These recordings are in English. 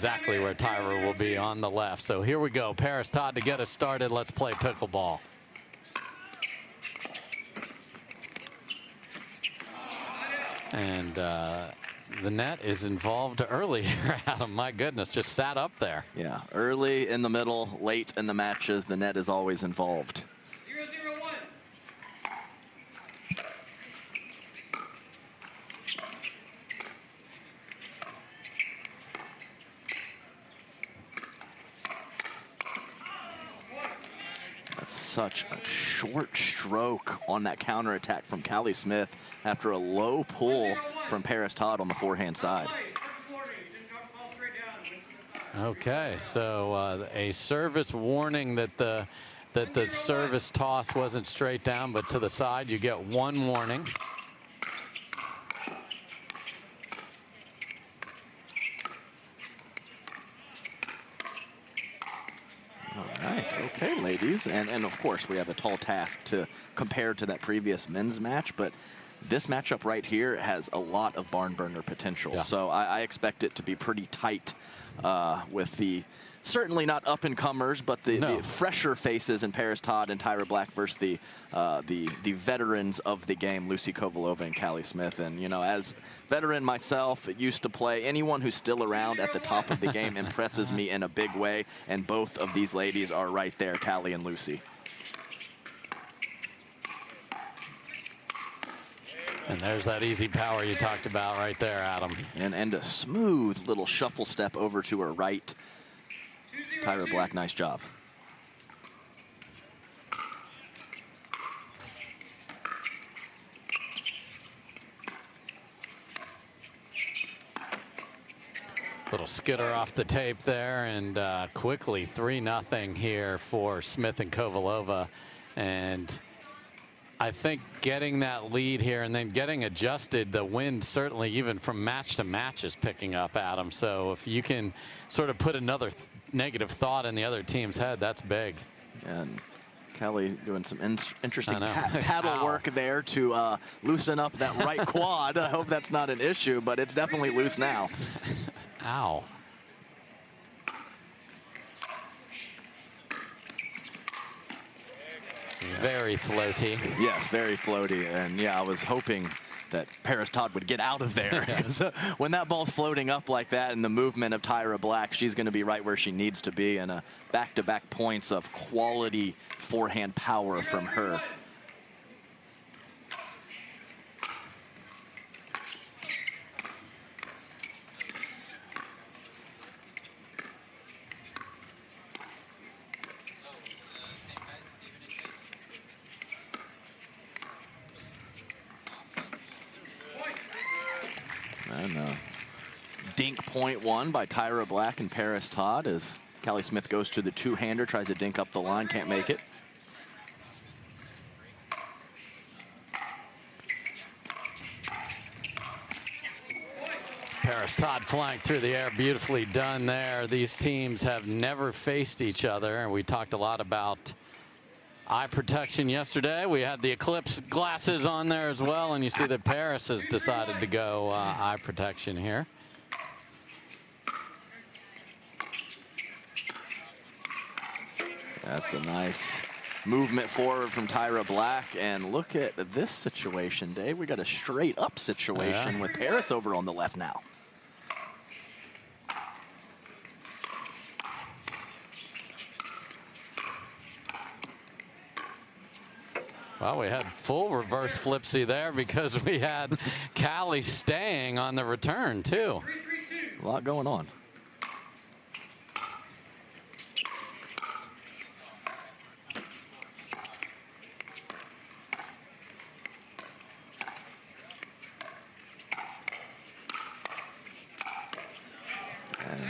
exactly where Tyra will be on the left. So here we go. Parris, Todd to get us started. Let's play pickleball. And the net is involved early here, Adam. My goodness, just sat up there. Yeah, early, in the middle, late in the matches, the net is always involved. 0-0-1. That's such a short stroke on that counterattack from Callie Smith after a low pull from Parris Todd on the forehand side. Okay, so a service warning that the service toss wasn't straight down, but to the side. You get one warning. All right, okay, ladies, and of course we have a tall task to compare to that previous men's match, but this matchup right here has a lot of barn burner potential. Yeah. So I expect it to be pretty tight with the certainly not up-and-comers, but the fresher faces in Parris Todd and Tyra Black versus the veterans of the game, Lucy Kovalova and Callie Smith. And, you know, as veteran myself, used to play, anyone who's still around at the top of the game impresses me in a big way, and both of these ladies are right there, Callie and Lucy. And there's that easy power you talked about right there, Adam. And a smooth little shuffle step over to her right. Tyra Black, nice job. Little skitter off the tape there, and quickly 3-0 here for Smith and Kovalova. And I think getting that lead here and then getting adjusted, the wind certainly even from match to match is picking up, Adam. So if you can sort of put another negative thought in the other team's head, that's big. And Callie doing some interesting paddle work there to loosen up that right quad. I hope that's not an issue, but it's definitely loose now. Ow. Very floaty. Yes, very floaty. And yeah, I was hoping that Parris Todd would get out of there, because when that ball's floating up like that and the movement of Tyra Black, she's going to be right where she needs to be, and back-to-back points of quality forehand power from her. And dink point one by Tyra Black and Parris Todd as Callie Smith goes to the two-hander, tries to dink up the line, can't make it. Parris Todd flanked through the air, beautifully done there. These teams have never faced each other, and we talked a lot about eye protection yesterday. We had the Eclipse glasses on there as well, and you see that Parris has decided to go eye protection here. That's a nice movement forward from Tyra Black, and look at this situation, Dave. We got a straight up situation with Parris over on the left now. Well, we had full reverse flipsy there because we had Callie staying on the return, too. A lot going on. And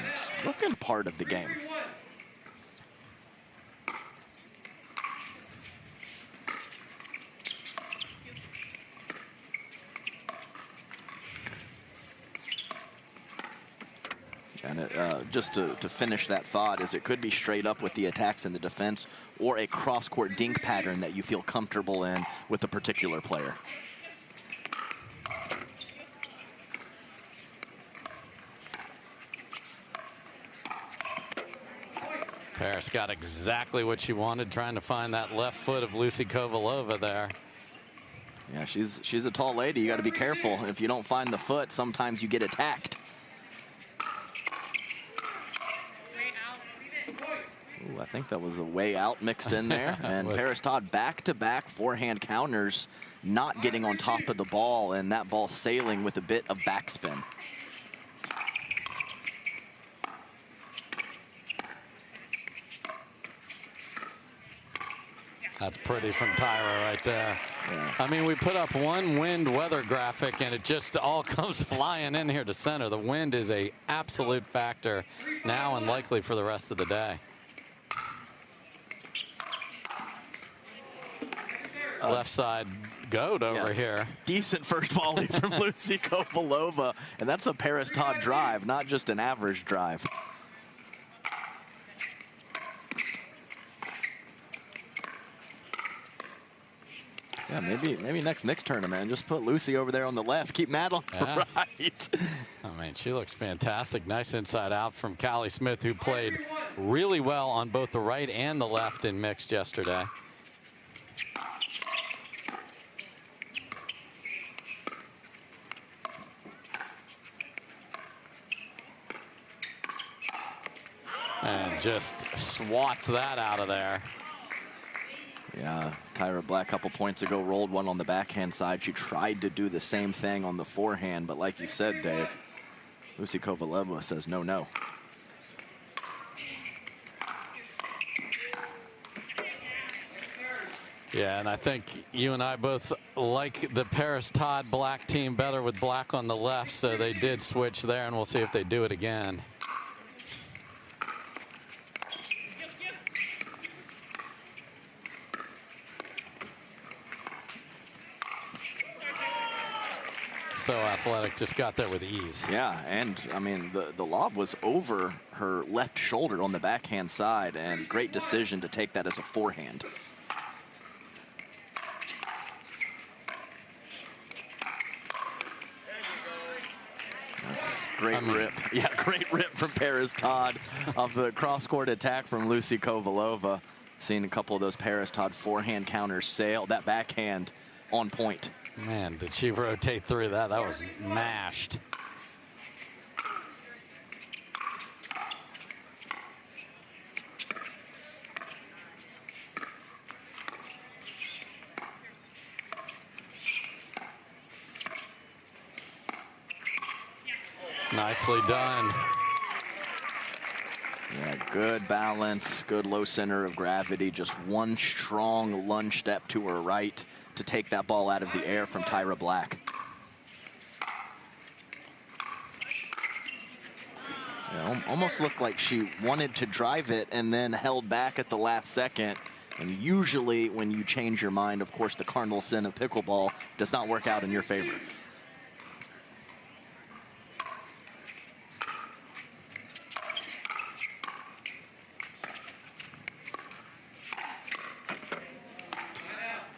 looking part of the game. And just to finish that thought, is it could be straight up with the attacks and the defense, or a cross-court dink pattern that you feel comfortable in with a particular player. Parris got exactly what she wanted, trying to find that left foot of Lucy Kovalova there. Yeah, she's a tall lady. You got to be careful. If you don't find the foot, sometimes you get attacked. Ooh, I think that was a way out mixed in there. And Parris Todd back-to-back forehand counters, not getting on top of the ball, and that ball sailing with a bit of backspin. That's pretty from Tyra right there. Yeah. I mean, we put up one wind weather graphic, and it just all comes flying in here to center. The wind is a absolute factor now and likely for the rest of the day. Left side goat over here. Decent first volley from Lucy Kovalova, and that's a Parris Todd drive, not just an average drive. Yeah, maybe next tournament, just put Lucy over there on the left, keep Matt on the right. I mean, she looks fantastic. Nice inside out from Callie Smith, who played really well on both the right and the left in mixed yesterday. And just swats that out of there. Yeah, Tyra Black a couple points ago rolled one on the backhand side. She tried to do the same thing on the forehand, but like you said, Dave, Lucy Kovalova says no, no. Yeah, and I think you and I both like the Parris Todd Black team better with Black on the left, so they did switch there, and we'll see if they do it again. So athletic, just got there with ease. Yeah, and I mean, the lob was over her left shoulder on the backhand side, and great decision to take that as a forehand. That's great rip. Yeah, great rip from Parris Todd of the cross-court attack from Lucy Kovalova. Seen a couple of those Parris Todd forehand counters sail. That backhand on point. Man, did she rotate through that? That was mashed. Nicely done. Yeah, good balance, good low center of gravity. Just one strong lunge step to her right to take that ball out of the air from Tyra Black. Yeah, almost looked like she wanted to drive it and then held back at the last second. And usually when you change your mind, of course, the cardinal sin of pickleball does not work out in your favor.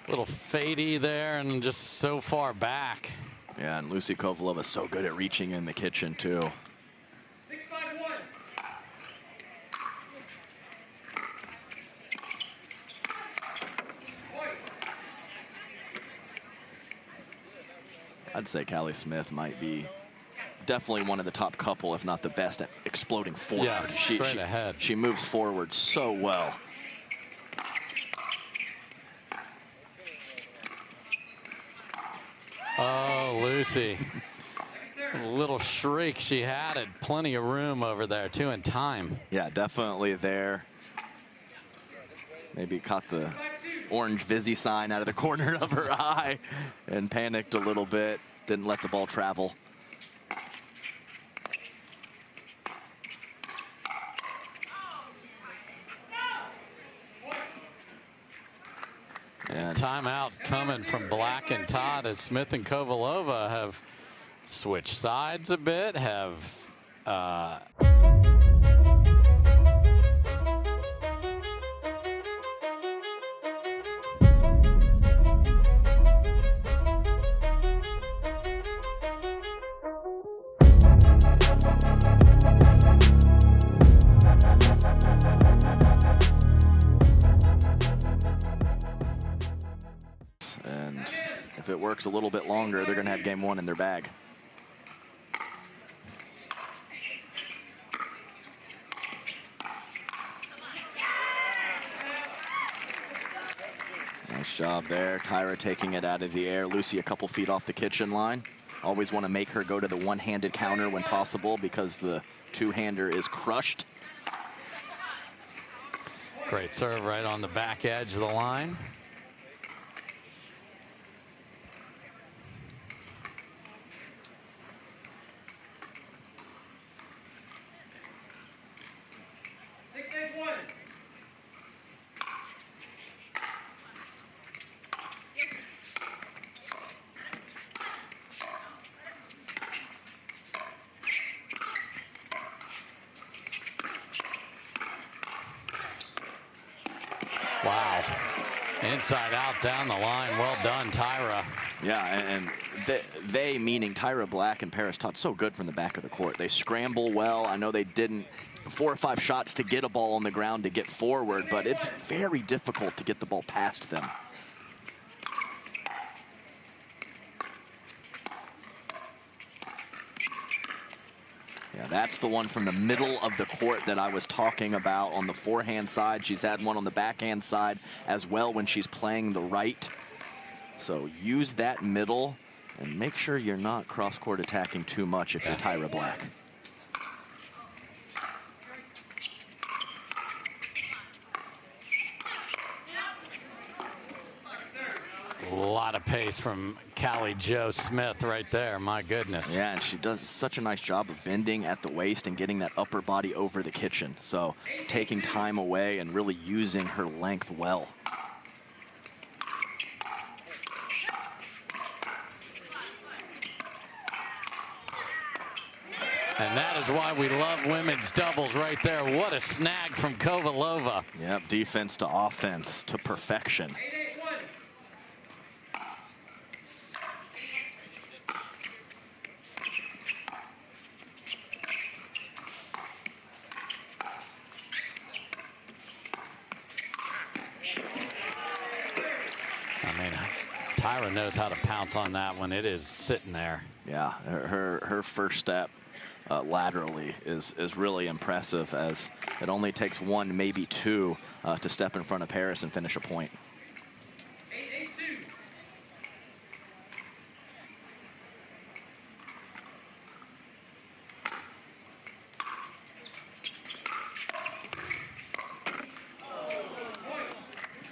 Little fadey there and just so far back. Yeah, and Lucy Kovalova is so good at reaching in the kitchen too. 6-5-1. I'd say Callie Smith might be definitely one of the top couple, if not the best, at exploding forward. Yeah, straight ahead. She moves forward so well. Oh, Lucy. A little shriek she had it. Plenty of room over there, too, in time. Yeah, definitely there. Maybe caught the orange Vizzy sign out of the corner of her eye and panicked a little bit. Didn't let the ball travel. And timeout coming from Black and Todd as Smith and Kovalova have switched sides a bit, have works a little bit longer, they're going to have game one in their bag. Nice job there. Tyra taking it out of the air. Lucy a couple feet off the kitchen line. Always want to make her go to the one-handed counter when possible because the two-hander is crushed. Great serve right on the back edge of the line. Wow. Inside out down the line. Well done, Tyra. Yeah, and they meaning Tyra Black and Parris Todd, so good from the back of the court. They scramble well. I know they didn't 4 or 5 shots to get a ball on the ground to get forward, but it's very difficult to get the ball past them. Yeah, that's the one from the middle of the court that I was talking about on the forehand side. She's had one on the backhand side as well when she's playing the right. So use that middle and make sure you're not cross-court attacking too much if you're Tyra Black. A lot of pace from Callie Jo Smith right there. My goodness. Yeah, and she does such a nice job of bending at the waist and getting that upper body over the kitchen. So taking time away and really using her length well. And that is why we love women's doubles right there. What a snag from Kovalova. Yep, defense to offense to perfection. Tyra knows how to pounce on that when it is sitting there. Yeah, her first step laterally is really impressive, as it only takes 1, maybe 2 to step in front of Parris and finish a point.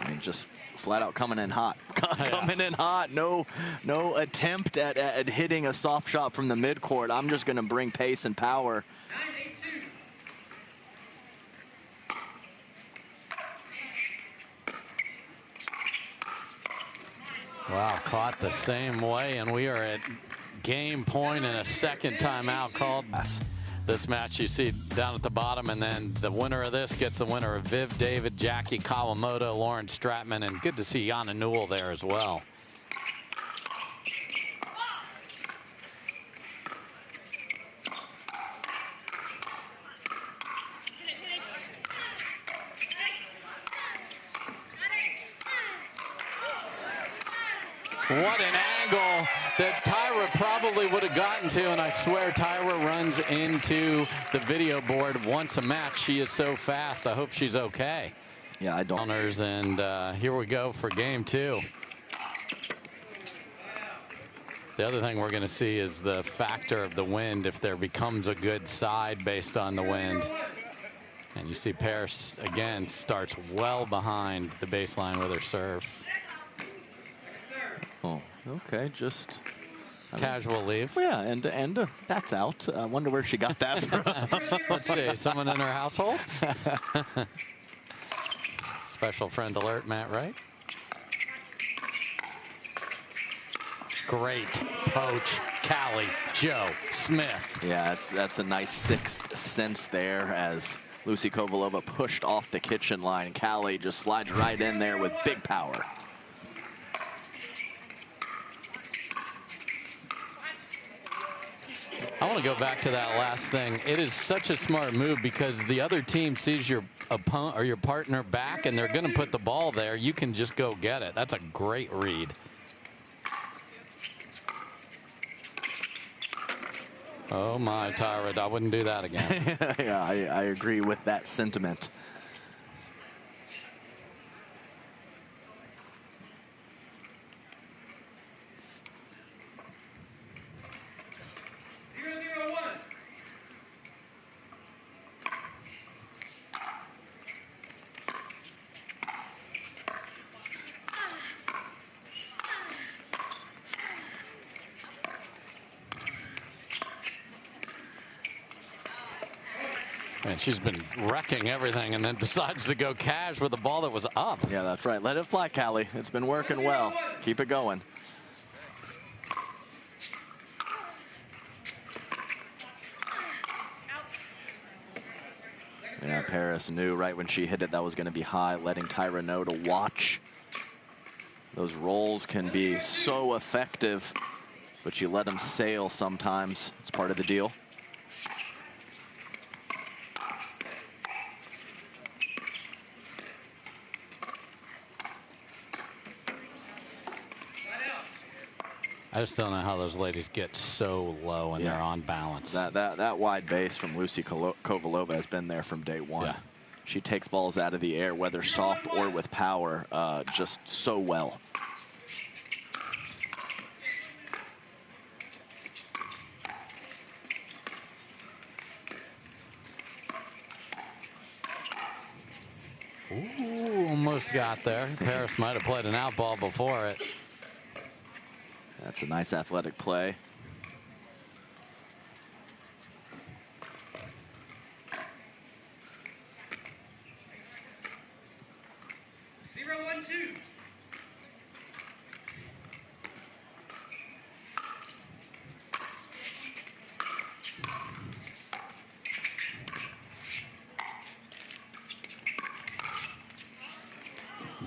I mean, just flat out coming in hot. Coming in hot. No attempt at hitting a soft shot from the midcourt. I'm just going to bring pace and power. Wow, caught the same way, and we are at game point and a second timeout called. This match you see down at the bottom, and then the winner of this gets the winner of Viv David, Jackie Kawamoto, Lauren Stratman, and good to see Yana Newell there as well. What an angle that Tyra probably would have gotten to, and I swear Tyra runs into the video board once a match. She is so fast. I hope she's okay. Yeah, I don't. And here we go for game 2. The other thing we're going to see is the factor of the wind, if there becomes a good side based on the wind. And you see Parris, again, starts well behind the baseline with her serve. Oh, okay, just casual leave. Well, yeah, and that's out. I wonder where she got that from. Let's see, someone in her household? Special friend alert, Matt, right? Great poach, Callie Jo Smith. Yeah, that's a nice 6th sense there, as Lucy Kovalova pushed off the kitchen line. Callie just slides right in there with big power. I want to go back to that last thing. It is such a smart move because the other team sees your opponent or your partner back, and they're going to put the ball there. You can just go get it. That's a great read. Oh my, Tyra, I wouldn't do that again. Yeah, I agree with that sentiment. And she's been wrecking everything and then decides to go cash with the ball that was up. Yeah, that's right. Let it fly, Callie. It's been working well. Keep it going. Yeah, Parris knew right when she hit it that was going to be high, letting Tyra know to watch. Those rolls can be so effective, but you let them sail sometimes. It's part of the deal. I just don't know how those ladies get so low when they're on balance. That wide base from Lucy Kovalova has been there from day one. Yeah. She takes balls out of the air, whether soft or with power, just so well. Ooh, almost got there. Parris might have played an out ball before it. That's a nice athletic play.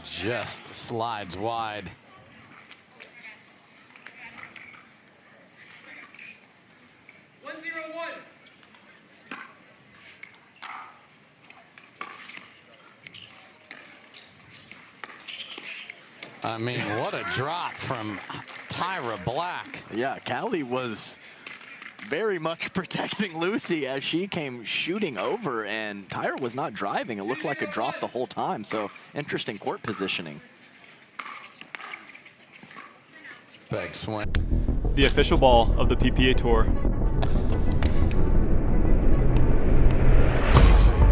Just slides wide. I mean, what a drop from Tyra Black. Yeah, Callie was very much protecting Lucy as she came shooting over, and Tyra was not driving. It looked like a drop the whole time, so interesting court positioning. Big swing. The official ball of the PPA Tour.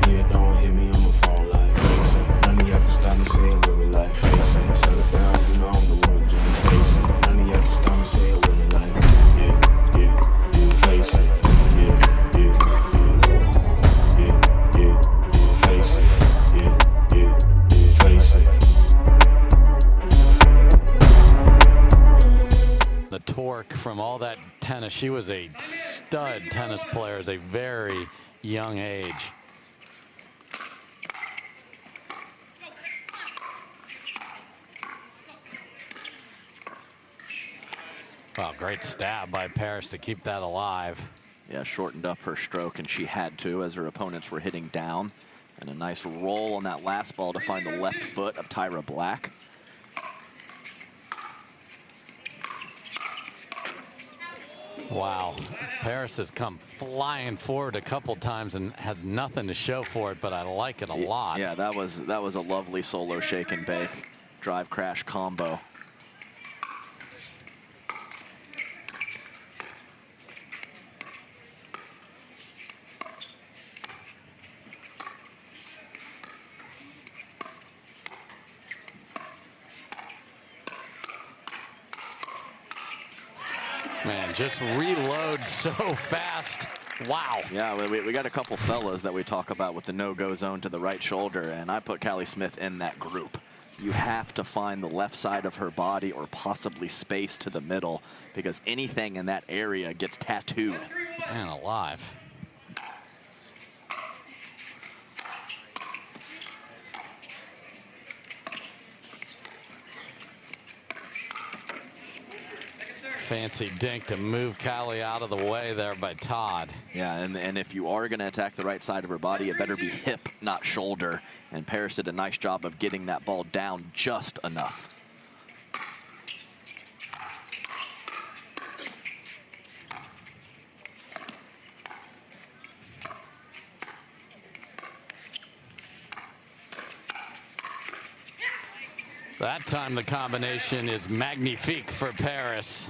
Yeah, don't hit me on the phone like none of y'all can stop me saying what we like. Face it, shut it down, you know I'm the one doing face it. None of y'all can stop me saying what we like. Yeah, face it. Yeah, face it. Yeah, face it. The torque from all that tennis. She was a stud tennis player at a very young age. Wow, great stab by Parris to keep that alive. Yeah, shortened up her stroke, and she had to as her opponents were hitting down. And a nice roll on that last ball to find the left foot of Tyra Black. Wow, Parris has come flying forward a couple times and has nothing to show for it, but I like it a lot. Yeah, that was a lovely solo shake and bake drive crash combo. Man, just reload so fast. Wow. Yeah, we got a couple fellas that we talk about with the no-go zone to the right shoulder, and I put Callie Smith in that group. You have to find the left side of her body or possibly space to the middle, because anything in that area gets tattooed. Man alive. Fancy dink to move Callie out of the way there by Todd. Yeah, and if you are going to attack the right side of her body, it better be hip, not shoulder. And Parris did a nice job of getting that ball down just enough. That time the combination is magnifique for Parris.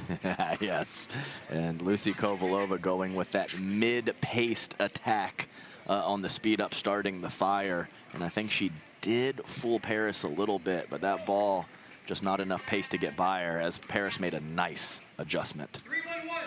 Yes, and Lucy Kovalova going with that mid-paced attack on the speed up, starting the fire. And I think she did fool Parris a little bit, but that ball just not enough pace to get by her, as Parris made a nice adjustment. 3-1-1.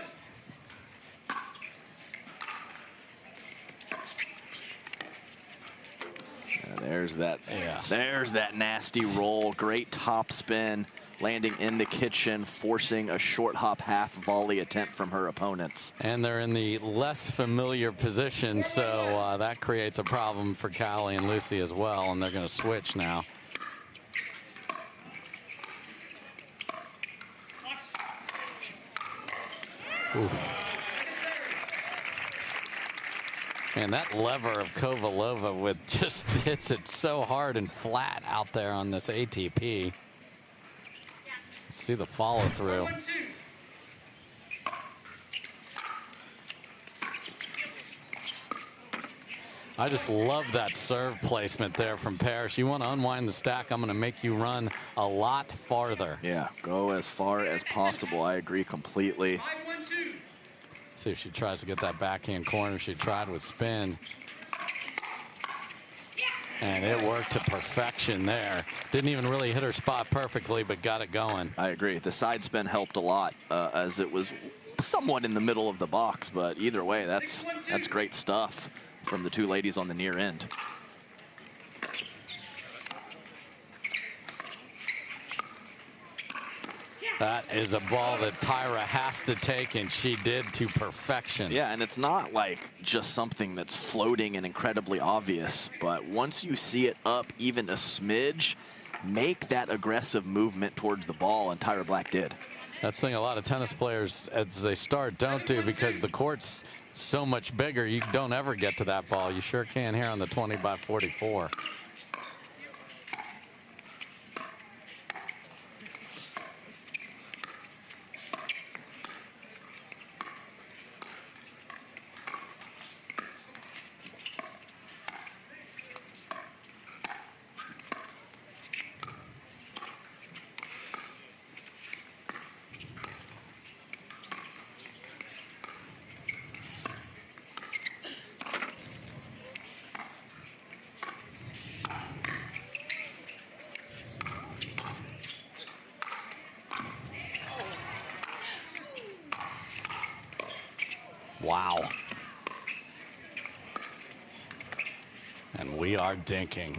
There's that. Yes. There's that nasty roll. Great top spin, landing in the kitchen, forcing a short hop half volley attempt from her opponents. And they're in the less familiar position, so that creates a problem for Callie and Lucy as well, and they're going to switch now. Ooh. Man, that lever of Kovalova with just hits it so hard and flat out there on this ATP. See the follow through. I just love that serve placement there from Parris. You want to unwind the stack, I'm going to make you run a lot farther. Yeah, go as far as possible. I agree completely. 5-1-2. See if she tries to get that backhand corner. She tried with spin. And it worked to perfection there. Didn't even really hit her spot perfectly, but got it going. I agree. The side spin helped a lot, as it was somewhat in the middle of the box. But either way, that's great stuff from the two ladies on the near end. That is a ball that Tyra has to take, and she did to perfection. Yeah, and it's not like just something that's floating and incredibly obvious, but once you see it up even a smidge, make that aggressive movement towards the ball, and Tyra Black did. That's the thing a lot of tennis players, as they start, don't do, because the court's so much bigger, you don't ever get to that ball. You sure can here on the 20x44. Wow. And we are dinking.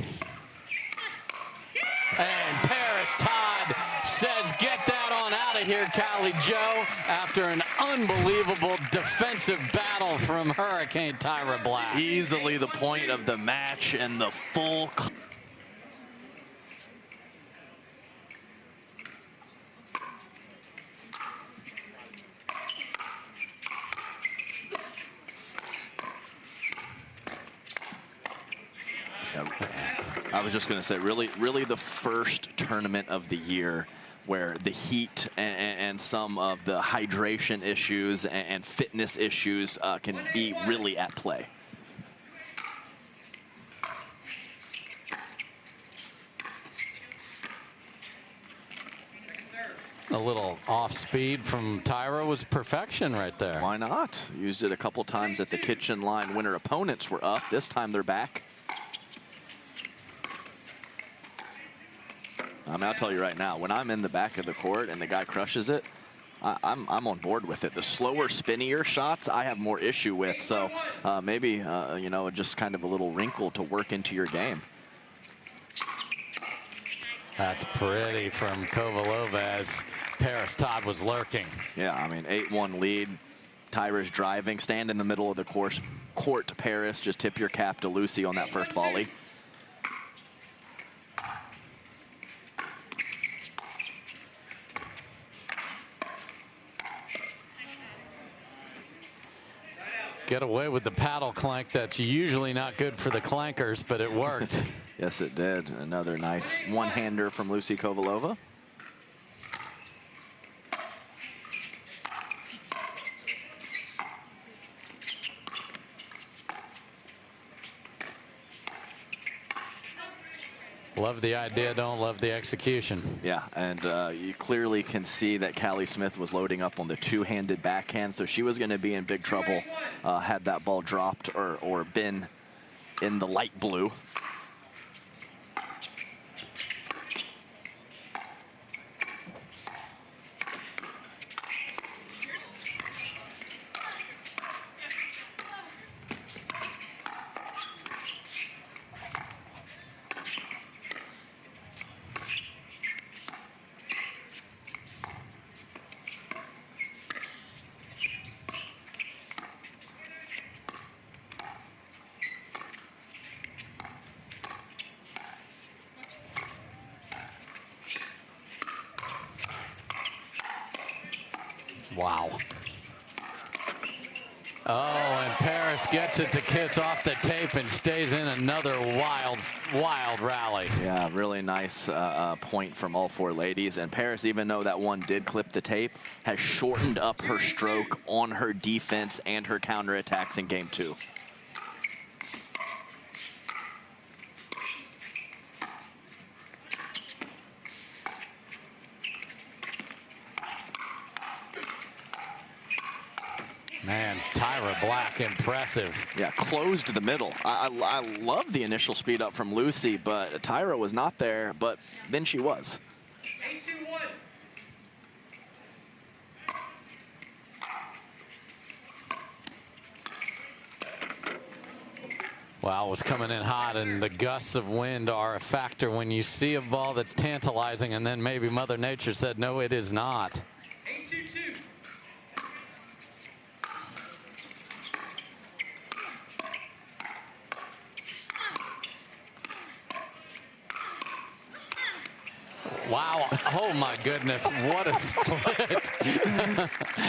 And Parris Todd says, get that on out of here, Callie Joe, after an unbelievable defensive battle from Hurricane Tyra Black. Easily the point of the match, and the full I was just going to say, really the first tournament of the year where the heat and some of the hydration issues and fitness issues can be really at play. A little off speed from Tyra was perfection right there. Why not? Used it a couple times at the kitchen line when her opponents were up. This time they're back. I'll tell you right now, when I'm in the back of the court and the guy crushes it, I'm on board with it. The slower, spinnier shots I have more issue with. So maybe, you know, just kind of a little wrinkle to work into your game. That's pretty from Kovalova as Parris Todd was lurking. Yeah, I mean, 8-1 lead. Tyra's driving. Stand in the middle of the court. Parris, just tip your cap to Lucy on that first volley. Get away with the paddle clank that's usually not good for the clankers, but it worked. Yes, it did. Another nice one-hander from Lucy Kovalova. Love the idea, don't love the execution. Yeah, and you clearly can see that Callie Smith was loading up on the two-handed backhand, so she was going to be in big trouble had that ball dropped or been in the light blue. Wow. Oh, and Parris gets it to kiss off the tape and stays in another wild, wild rally. Yeah, really nice point from all four ladies. And Parris, even though that one did clip the tape, has shortened up her stroke on her defense and her counterattacks in game 2. Man, Tyra Black, impressive. Yeah, closed the middle. I love the initial speed up from Lucy, but Tyra was not there, but then she was. 8-2-1. Wow, it was coming in hot, and the gusts of wind are a factor when you see a ball that's tantalizing, and then maybe Mother Nature said, no, it is not. 8-2-2. Wow, oh my goodness, what a split.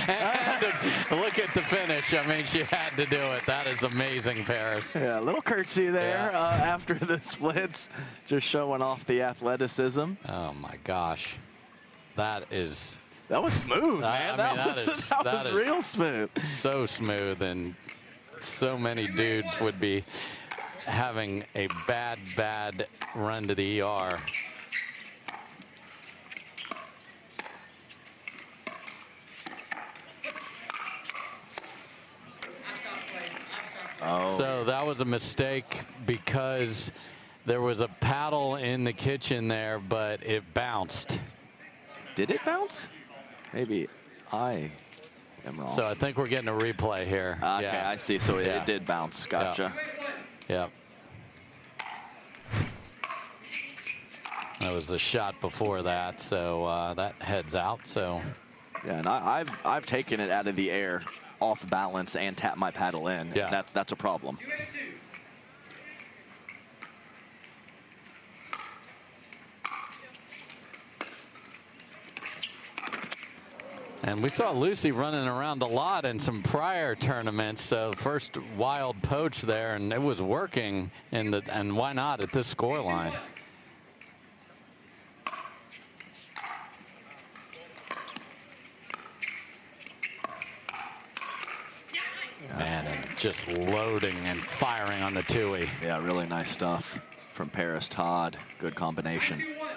And look at the finish. I mean, she had to do it. That is amazing, Parris. Yeah, a little curtsy there Yeah. after the splits, just showing off the athleticism. Oh my gosh. That is That was smooth, I man. mean, that that was, is- that that was is- real smooth. so smooth, and so many dudes would be having a bad, bad run to the ER. Oh, So that was a mistake because there was a paddle in the kitchen there, but it bounced. did it bounce? Maybe I am wrong. So I think we're getting a replay here. Okay, Yeah. I see. So Yeah. it did bounce. Gotcha. Yep. That was the shot before that, so that heads out. So Yeah, and I've taken it out of the air, off balance, and tapped my paddle in. Yeah. That's a problem. 2-2. and we saw Lucy running around a lot in some prior tournaments. So first wild poach there, and it was working. And why not at this scoreline? Man, and just loading and firing on the two-way. Yeah, really nice stuff from Parris, Todd. Good combination. 2-1.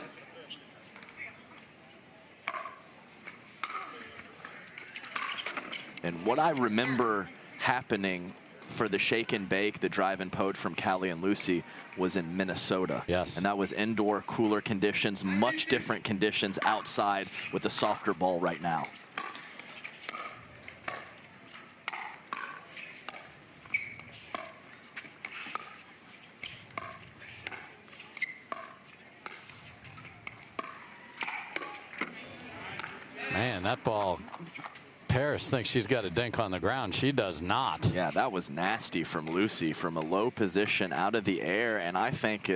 And what I remember happening for the shake and bake, the drive and poach from Callie and Lucy, was in Minnesota. Yes. And that was indoor, cooler conditions, much different conditions outside with a softer ball right now. Man, that ball, Parris thinks she's got a dink on the ground. She does not. Yeah, that was nasty from Lucy, from a low position out of the air, and I think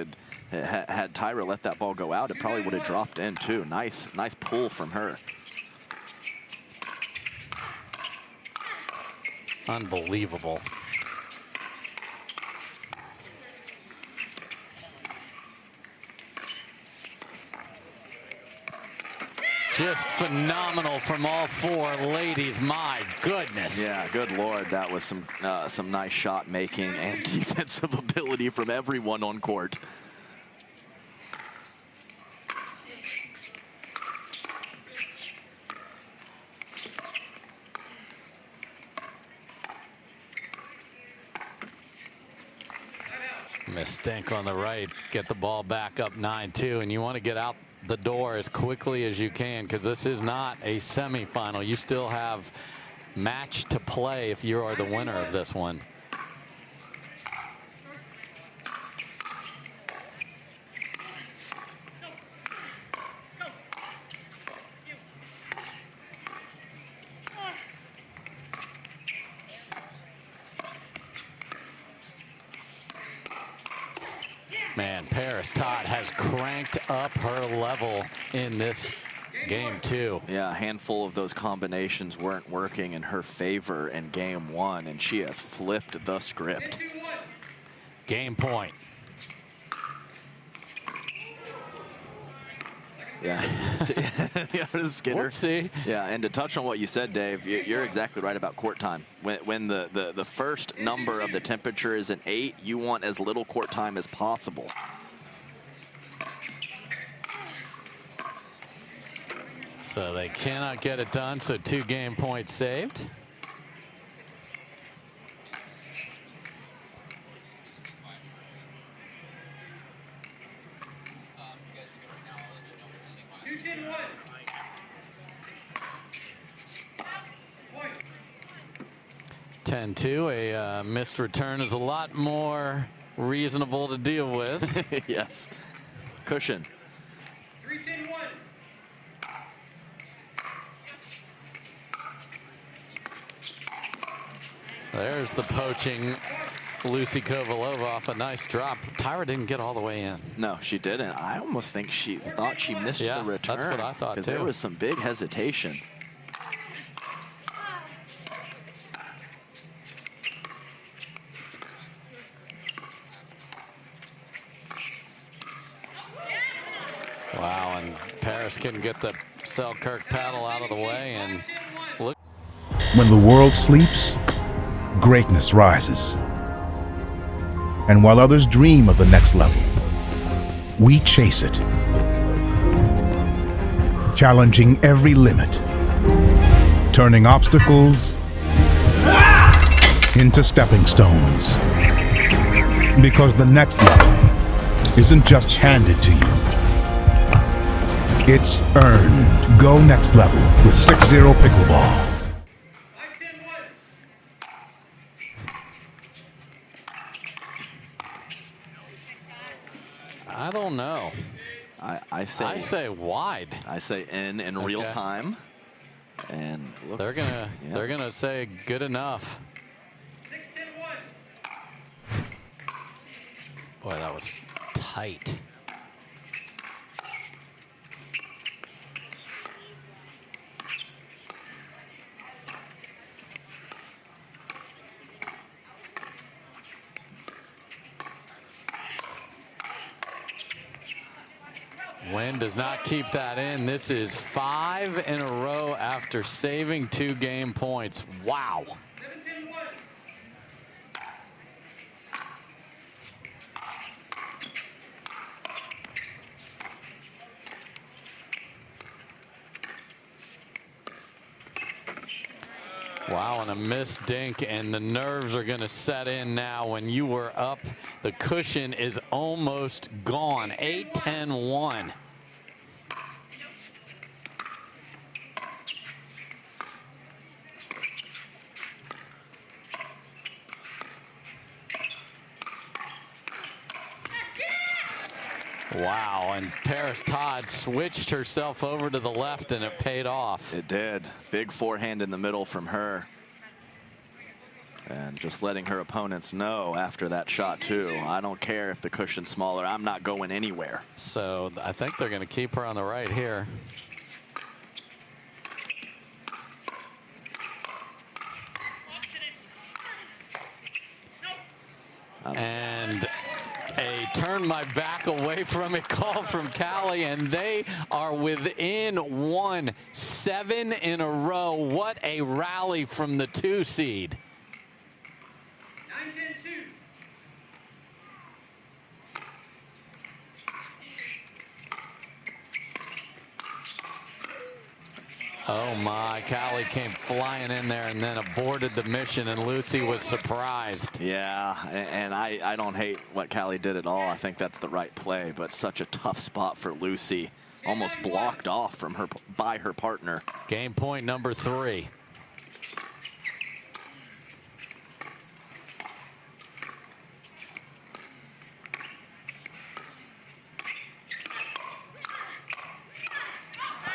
had Tyra let that ball go out, it probably would have dropped in too. Nice pull from her. Unbelievable. Just phenomenal from all four ladies. My goodness. Yeah, good Lord, that was some nice shot making and defensive ability from everyone on court. Miss Stink on the right, get the ball back up 9-2, and you want to get out the door as quickly as you can because this is not a semifinal. You still have match to play if you are the winner of this one. Man, Parris Todd has cranked up her level in this game too. Yeah, a handful of those combinations weren't working in her favor in game one, and she has flipped the script. Game point. Yeah. Skinner. Whoopsie. Yeah, and to touch on what you said, Dave, you're exactly right about court time. When the first number of the temperature is an 8, you want as little court time as possible. So they cannot get it done, so 2 game points saved. Point. 10-2, a missed return is a lot more reasonable to deal with. Yes. Cushion. 3-10-1. There's the poaching Lucy Kovalova off a nice drop. Tyra didn't get all the way in. No, she didn't. I almost think she thought she missed Yeah, the return. that's what I thought, because too. there was some big hesitation. Wow, and Parris couldn't get the Selkirk paddle out of the way, and look. When the world sleeps, greatness rises. And while others dream of the next level, we chase it. Challenging every limit, turning obstacles into stepping stones. Because the next level isn't just handed to you. It's earned. Go next level with 6-0 Pickleball. 5-10-1. I don't know. I say wide. I say in real Okay. time. And looks, They're gonna yeah. they're gonna say good enough. 6-10-1. Boy, that was tight. Wynn does not keep that in. This is 5 in a row after saving 2 game points. Wow. 7-10-1. Wow, and a missed dink, and the nerves are going to set in now. When you were up, the cushion is almost gone. 8-10-1. Wow, and Parris Todd switched herself over to the left, and it paid off. It did. Big forehand in the middle from her. And just letting her opponents know after that shot, too. I don't care if the cushion's smaller. I'm not going anywhere. So I think they're going to keep her on the right here. And a turn my back away from it call from Callie, and they are within 1. 7 in a row. What a rally from the 2 seed. 9-10-2. Oh my, Callie came flying in there and then aborted the mission, and Lucy was surprised. Yeah, and I don't hate what Callie did at all. I think that's the right play, but such a tough spot for Lucy. Almost blocked off from her by her partner. Game point number 3.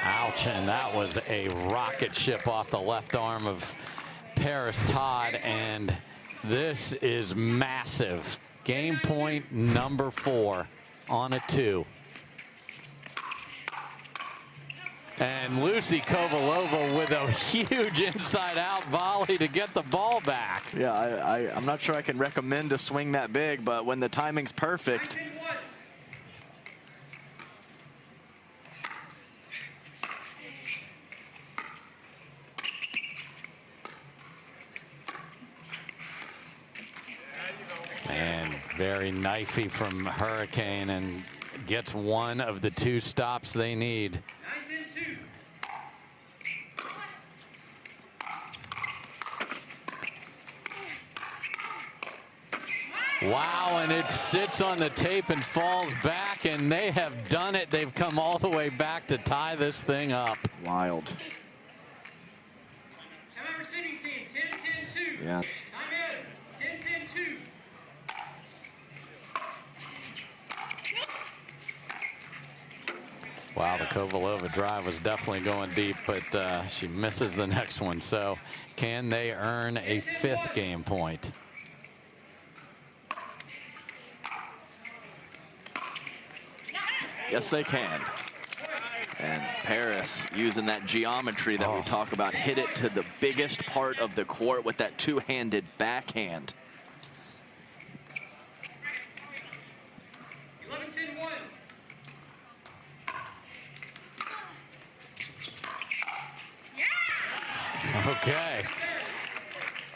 Ouch, and that was a rocket ship off the left arm of Parris Todd, and this is massive. Game point number 4 on a 2. And Lucy Kovalova with a huge inside-out volley to get the ball back. Yeah, I'm not sure I can recommend a swing that big, but when the timing's perfect. 19-1. And very knifey from Hurricane, and gets one of the 2 stops they need. 19-2. Wow, and it sits on the tape and falls back, and they have done it. They've come all the way back to tie this thing up. Wild. Timeout receiving team, 10-10-2. Yeah. Time added, 10-10-2. Wow, the Kovalova drive was definitely going deep, but she misses the next one. So can they earn a 5th game point? Yes, they can. And Parris, using that geometry that we talk about, hit it to the biggest part of the court with that 2-handed backhand. 11-10-1. Okay.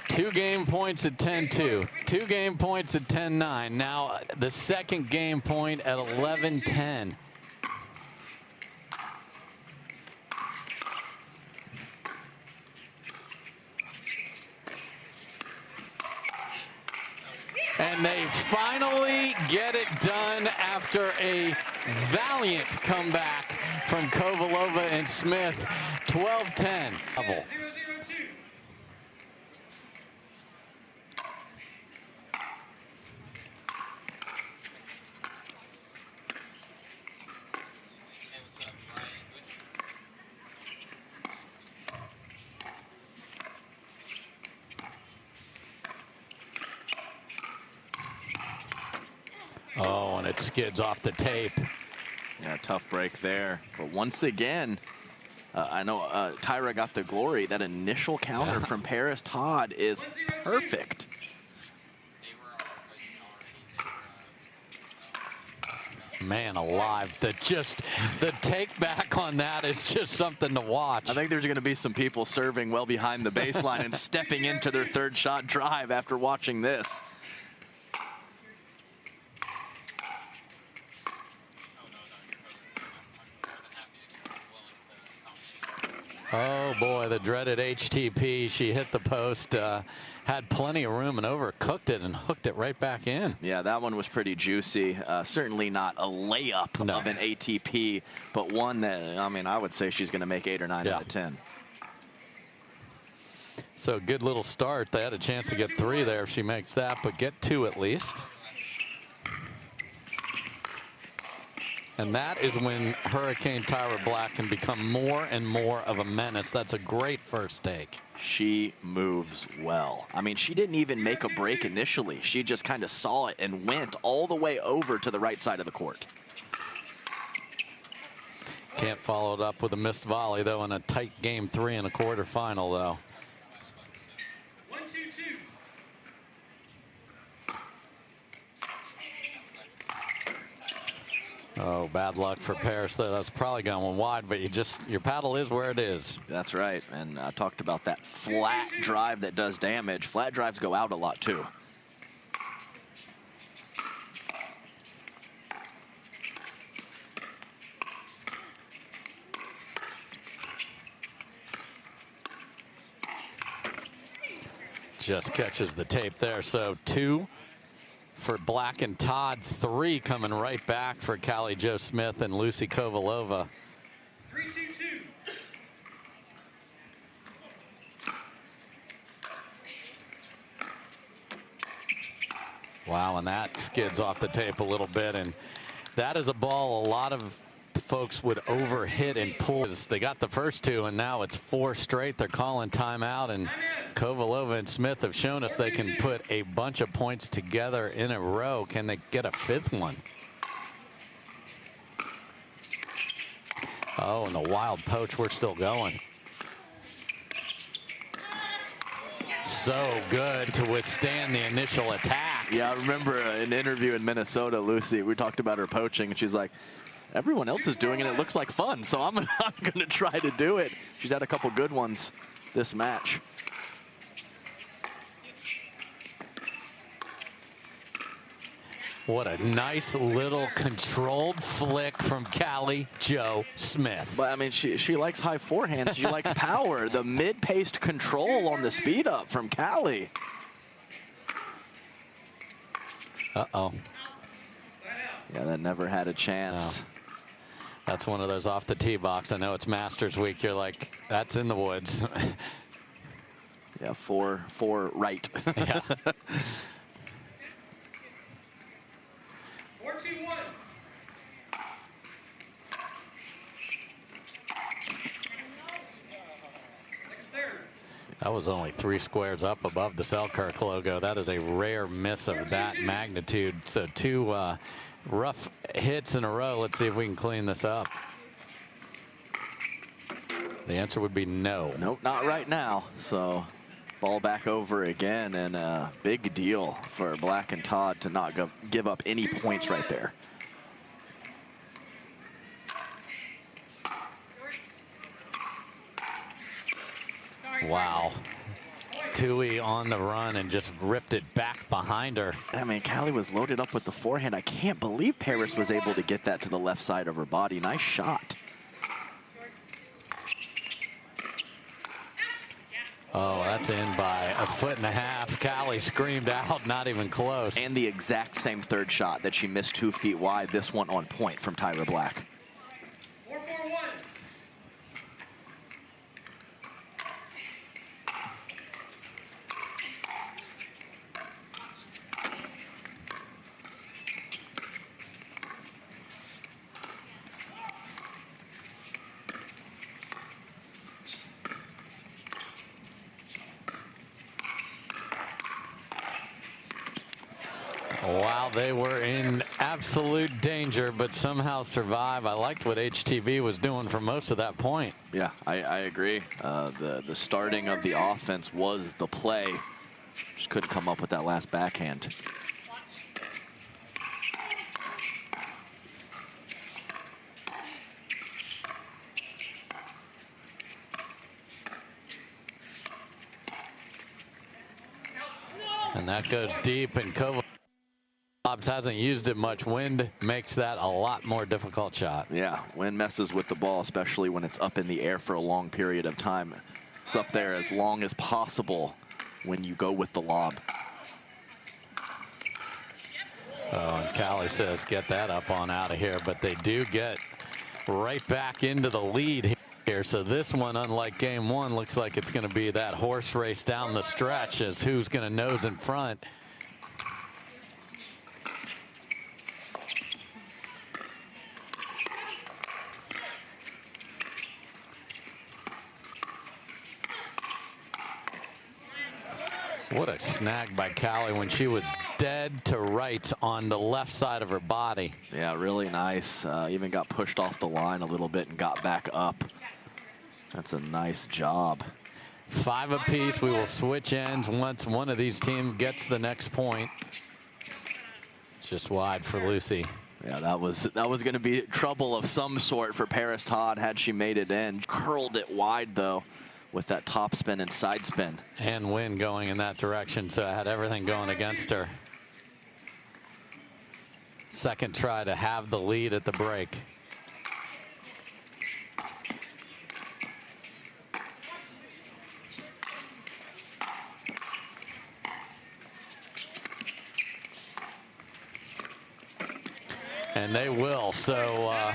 2 game points at 10-2. 2 game points at 10-9. Now the second game point at 11-10. And they finally get it done after a valiant comeback from Kovalova and Smith. 12-10. Level. 0-0-2. Oh, and it skids off the tape. Yeah, tough break there. But once again, I know Tyra got the glory. That initial counter from Parris Todd is perfect. Man alive, the take back on that is just something to watch. I think there's going to be some people serving well behind the baseline and stepping into their 3rd shot drive after watching this. Oh boy, the dreaded HTP. She hit the post, had plenty of room and overcooked it and hooked it right back in. Yeah, that one was pretty juicy. Certainly not a layup of an ATP, but one that, I mean, I would say she's going to make 8 or 9 out of 10. So good little start. They had a chance to get 3 there if she makes that, but get 2 at least. And that is when Hurricane Tyra Black can become more and more of a menace. That's a great first take. She moves well. I mean, she didn't even make a break initially. She just kind of saw it and went all the way over to the right side of the court. Can't follow it up with a missed volley, though, in a tight game 3 in a quarterfinal, though. 1-2-2. Oh, bad luck for Parris there. That's probably going wide, but your paddle is where it is. That's right. And I talked about that flat drive that does damage. Flat drives go out a lot, too. just catches the tape there. So 2 for Black and Todd, 3 coming right back for Callie Jo Smith and Lucy Kovalova. 3-2-2. Wow, and that skids off the tape a little bit, and that is a ball a lot of folks would overhit and pull. They got the first 2, and now it's 4 straight. They're calling timeout, and Kovalova and Smith have shown us they can put a bunch of points together in a row. Can they get a 5th one? Oh, and the wild poach, we're still going. So good to withstand the initial attack. Yeah, I remember an interview in Minnesota, Lucy, we talked about her poaching, and she's like, everyone else is doing it. It looks like fun, so I'm gonna try to do it. She's had a couple good ones this match. What a nice little controlled flick from Callie Jo Smith. But I mean, she likes high forehands. She likes power. The mid-paced control on the speed up from Callie. Uh-oh. Yeah, that never had a chance. No. That's one of those off the tee box. I know it's Masters week. You're like, that's in the woods. Yeah, four right. Yeah. 4-2-1. Second serve. That was only 3 squares up above the Selkirk logo. That is a rare miss of that magnitude. So 2 rough hits in a row. Let's see if we can clean this up. The answer would be no. Nope, not right now. So ball back over again, and a big deal for Black and Todd to not give up any points right there. Wow. Tui on the run and just ripped it back behind her. I mean, Callie was loaded up with the forehand. I can't believe Parris was able to get that to the left side of her body. Nice shot. Oh, that's in by 1.5 feet. Callie screamed out, not even close. And the exact same third shot that she missed 2 feet wide. This one on point from Tyra Black. 4-4-1. Wow, they were in absolute danger, but somehow survive. I liked what HTV was doing for most of that point. Yeah, I agree. The starting of the offense was the play. Just couldn't come up with that last backhand. And that goes deep, and Kovalova hasn't used it much. Wind makes that a lot more difficult shot. Yeah, wind messes with the ball, especially when it's up in the air for a long period of time. It's up there as long as possible when you go with the lob. Oh, and Callie says, get that up on out of here, but they do get right back into the lead here. So this one, unlike game 1, looks like it's going to be that horse race down the stretch as who's going to nose in front. What a snag by Callie when she was dead to rights on the left side of her body. Yeah, really nice. Even got pushed off the line a little bit and got back up. That's a nice job. 5 apiece. We will switch ends once one of these teams gets the next point. Just wide for Lucy. Yeah, that was going to be trouble of some sort for Parris Todd had she made it in. Curled it wide though, with that top spin and side spin. And wind going in that direction, so I had everything going against her. Second try to have the lead at the break. And they will. So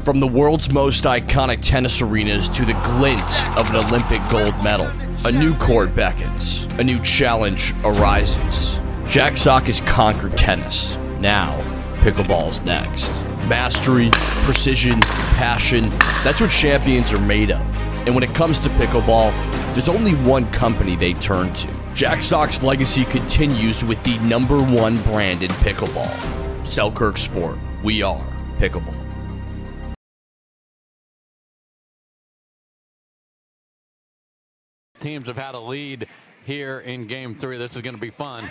From the world's most iconic tennis arenas to the glint of an Olympic gold medal, a new court beckons, a new challenge arises. Jack Sock has conquered tennis. Now, pickleball's next. Mastery, precision, passion, that's what champions are made of. And when it comes to pickleball, there's only one company they turn to. Jack Sock's legacy continues with the #1 brand in pickleball. Selkirk Sport. We are pickleball. teams have had a lead here in game 3. This is going to be fun.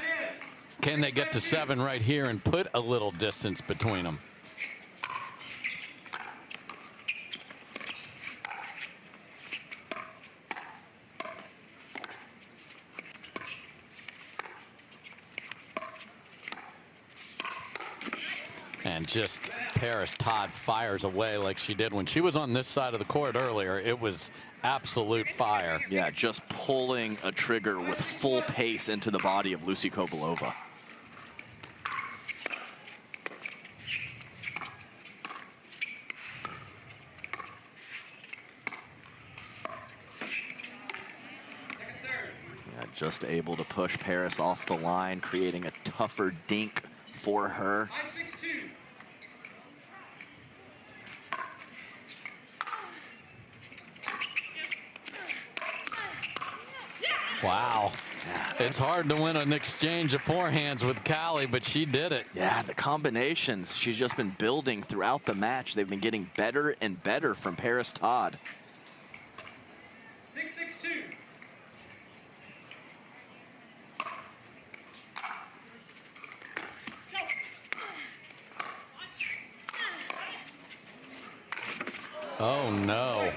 Can they get to 7 right here and put a little distance between them? And just Parris Todd fires away like she did when she was on this side of the court earlier. It was absolute fire. Yeah, just pulling a trigger with full pace into the body of Lucy Kovalova. Yeah, just able to push Parris off the line, creating a tougher dink for her. 5-6-2. Wow. It's hard to win an exchange of forehands with Callie, but she did it. Yeah, the combinations she's just been building throughout the match. They've been getting better and better from Parris Todd. 6-6-2. Oh, no.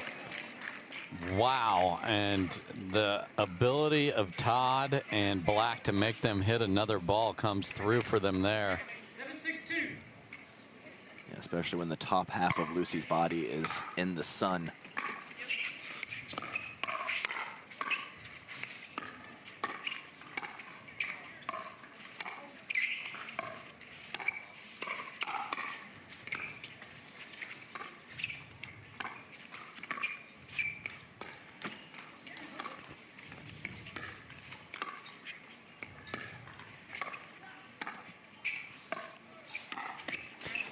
Wow. And the ability of Todd and Black to make them hit another ball comes through for them there. 7-6-2. Yeah, especially when the top half of Lucy's body is in the sun.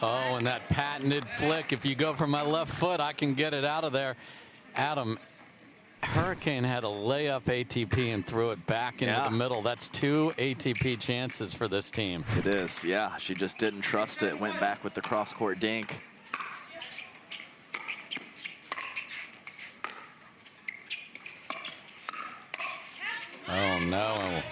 Oh, and that patented flick. If you go for my left foot, I can get it out of there. Adam, Hurricane had a layup ATP and threw it back into the middle. That's 2 ATP chances for this team. It is, yeah. She just didn't trust it. Went back with the cross-court dink. Oh, no.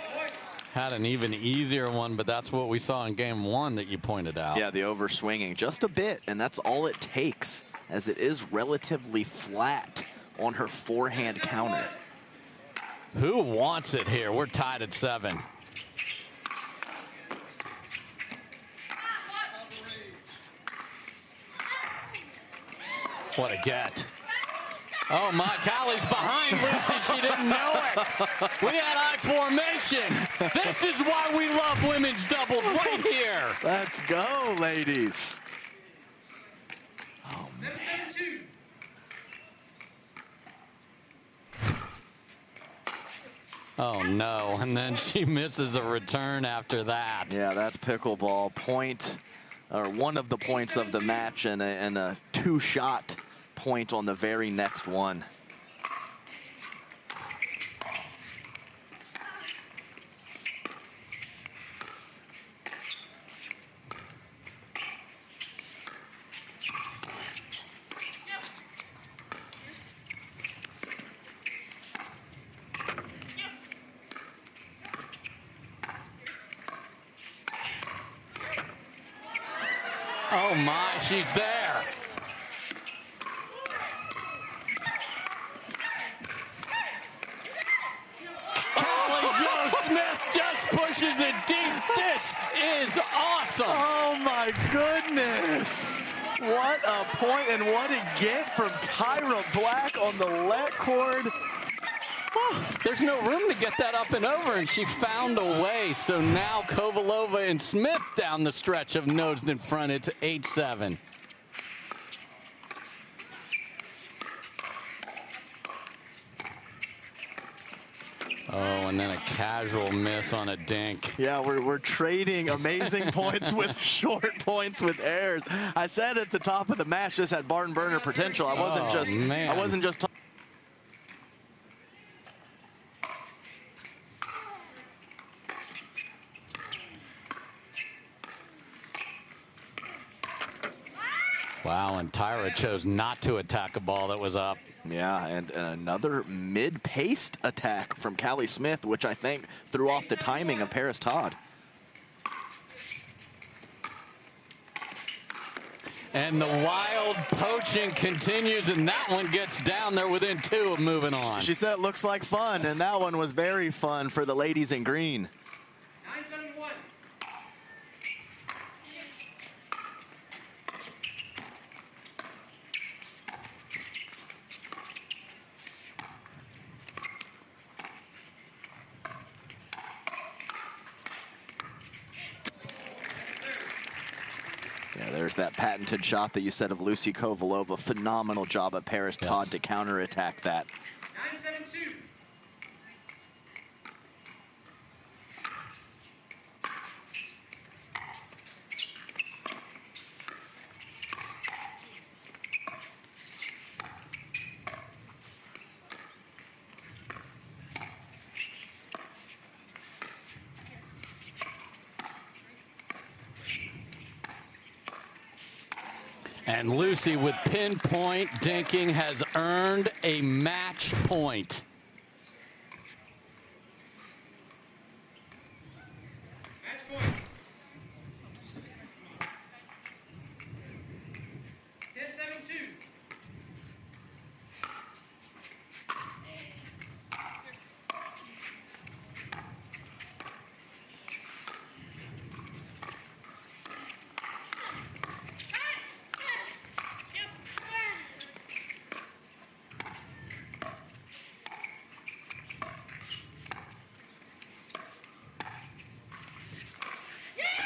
Had an even easier one, but that's what we saw in game 1 that you pointed out. Yeah, the overswinging just a bit, and that's all it takes, as it is relatively flat on her forehand counter. Who wants it here? We're tied at 7. What a get. Oh my, Callie's behind Lucy. She didn't know it. We had I formation. This is why we love women's doubles right here. Let's go, ladies. Oh, man. 7-7-2. Oh no, and then she misses a return after that. Yeah, that's pickleball point, or one of the points of the match, and a 2-shot point on the very next one. Oh my, she's there. Just pushes it deep. This is awesome. Oh my goodness. What a point and what a get from Tyra Black on the let cord. there's no room to get that up and over, and she found a way. So now Kovalova and Smith down the stretch have nosed in front. It's 8-7. Oh, and then a casual miss on a dink. Yeah, we're trading amazing points with short points with errors. I said at the top of the match this had barn burner potential. I wasn't just Wow, and Tyra chose not to attack a ball that was up. Yeah, and another mid-paced attack from Callie Smith, which I think threw off the timing of Parris Todd. And the wild poaching continues, and that one gets down there within 2 of moving on. She said it looks like fun, and that one was very fun for the ladies in green. 9-7-1. Yeah, there's that patented shot that you said of Lucy Kovalova. Phenomenal job at Parris Todd to counterattack that. 9-7-2. And Lucy with pinpoint dinking has earned a match point. Match point. 10-7-2.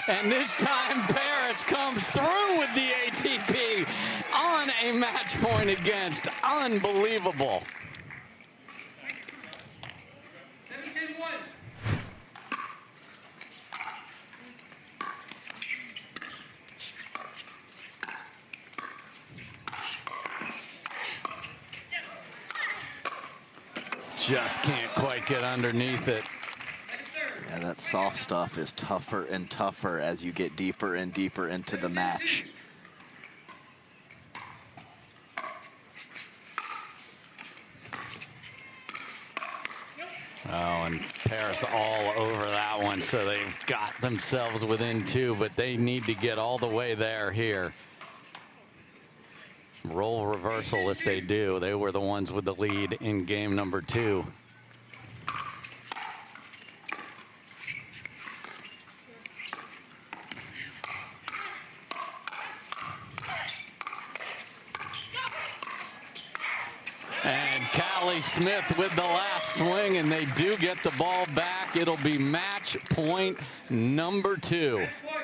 And this time, Parris comes through with the ATP on a match point against. Unbelievable. 7-10-1. Just can't quite get underneath it. Yeah, that soft stuff is tougher and tougher as you get deeper and deeper into the match. Oh, and Parris all over that one, so they've got themselves within 2, but they need to get all the way there here. Role reversal if they do. They were the ones with the lead in game number 2. And Callie Smith with the last swing, and they do get the ball back. It'll be match point number 2. Match point.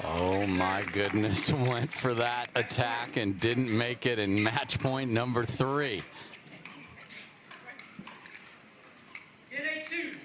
Oh my goodness, went for that attack and didn't make it in match point number 3. 10-8-2.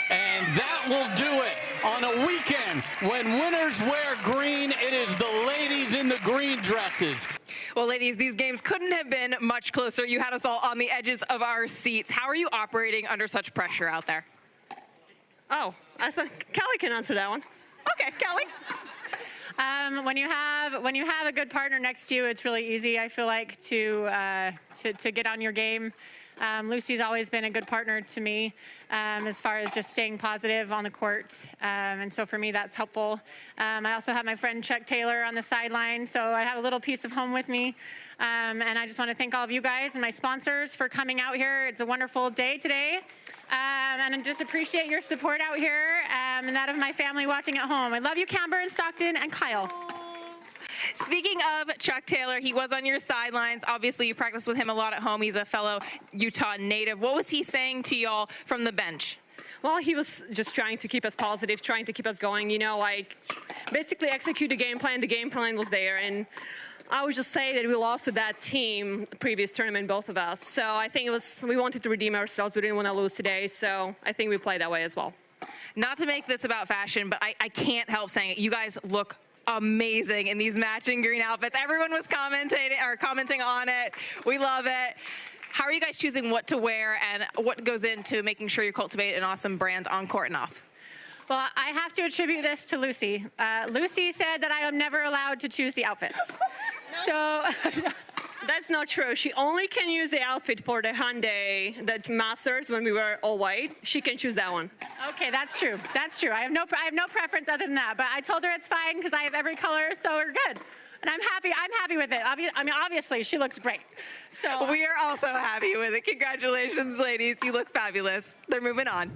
And that will do it on a weekend when winners wear green. It is the ladies in the green dresses. Well, ladies, these games couldn't have been much closer. You had us all on the edges of our seats. How are you operating under such pressure out there? Oh, I think Callie can answer that one. Okay, Callie. When you have a good partner next to you, it's really easy. I feel like to get on your game. Lucy's always been a good partner to me as far as just staying positive on the court, and so for me that's helpful. I also have my friend Chuck Taylor on the sideline, so I have a little piece of home with me, and I just want to thank all of you guys and my sponsors for coming out here. It's a wonderful day today, and I just appreciate your support out here and that of my family watching at home. I love you, Camber and Stockton and Kyle. Speaking of Chuck Taylor, he was on your sidelines. Obviously, you practiced with him a lot at home. He's a fellow Utah native. What was he saying to y'all from the bench? Well, he was just trying to keep us positive, trying to keep us going, you know, like basically execute the game plan. The game plan was there. And I would just say that we lost to that team previous tournament, both of us. So I think we wanted to redeem ourselves. We didn't want to lose today. So I think we played that way as well. Not to make this about fashion, but I can't help saying it. You guys look amazing in these matching green outfits. Everyone was commenting on it. We love it. How are you guys choosing what to wear and what goes into making sure you cultivate an awesome brand on court and off? Well, I have to attribute this to Lucy. Lucy said that I am never allowed to choose the outfits. So that's not true. She only can use the outfit for the Hyundai, that Masters, when we were all white. She can choose that one. Okay, that's true. That's true. I have no preference other than that. But I told her it's fine because I have every color, so we're good. And I'm happy. I'm happy with it. I mean, obviously, she looks great. So we are also happy with it. Congratulations, ladies. You look fabulous. They're moving on.